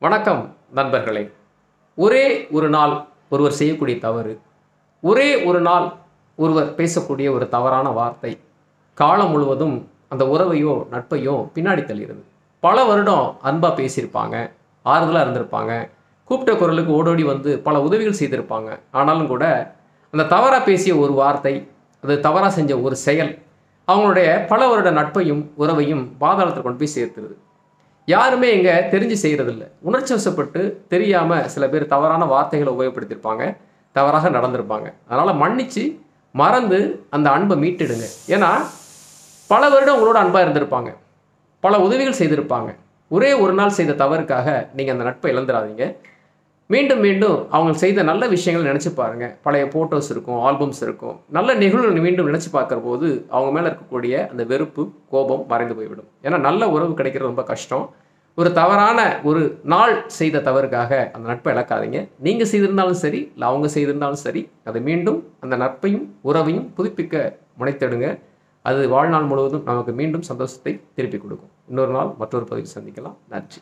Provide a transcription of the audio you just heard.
வணக்கம் நண்பர்களே. ஒரே ஒரு நாள் ஒருவர் செய்யக்கூடிய தவறு, ஒரே ஒரு நாள் ஒருவர் பேசக்கூடிய ஒரு தவறான வார்த்தை காலம் முழுவதும் அந்த உறவையோ நட்பையோ பின்னாடி தள்ளிடுது. பல வருடம் அன்பா பேசியிருப்பாங்க, ஆறுதலாக இருந்திருப்பாங்க, கூப்பிட்ட குரலுக்கு ஓடோடி வந்து பல உதவிகள் செய்திருப்பாங்க. ஆனாலும் கூட அந்த தவறாக பேசிய ஒரு வார்த்தை, அது தவறாக செஞ்ச ஒரு செயல் அவங்களுடைய பல வருட நட்பையும் உறவையும் பாதாளத்தில் கொண்டு போய் சேர்த்துருது. யாருமே இங்கே தெரிஞ்சு செய்கிறதில்ல. உணர்ச்சி வசப்பட்டு தெரியாமல் சில பேர் தவறான வார்த்தைகளை உபயோகப்படுத்தியிருப்பாங்க, தவறாக நடந்திருப்பாங்க. அதனால் மன்னித்து மறந்து அந்த அன்பை மீட்டுடுங்க. ஏன்னா பல வருடம் உங்களோட அன்பாக இருந்திருப்பாங்க, பல உதவிகள் செய்திருப்பாங்க. ஒரே ஒரு நாள் செய்த தவறுக்காக நீங்கள் அந்த நட்பை இழந்துடாதீங்க. மீண்டும் மீண்டும் அவங்க செய்த நல்ல விஷயங்களை நினச்சி பாருங்கள். பழைய ஃபோட்டோஸ் இருக்கும், ஆல்பம்ஸ் இருக்கும், நல்ல நிகழ்வுகள் மீண்டும் நினச்சி பார்க்குற போது அவங்க மேலே இருக்கக்கூடிய அந்த வெறுப்பு, கோபம் மறைந்து போய்விடும். ஏன்னா நல்ல உறவு கிடைக்கிறது ரொம்ப கஷ்டம். ஒரு தவறான ஒரு நாள் செய்த தவறுக்காக அந்த நட்பை இழக்காதீங்க. நீங்கள் செய்திருந்தாலும் சரி, இல்லை அவங்க செய்திருந்தாலும் சரி, அதை மீண்டும் அந்த நட்பையும் உறவையும் புதுப்பிக்க முனைத்திடுங்க. அது வாழ்நாள் முழுவதும் நமக்கு மீண்டும் சந்தோஷத்தை திருப்பி கொடுக்கும். இன்னொரு நாள் மற்றொரு பதிவில் சந்திக்கலாம். நன்றி.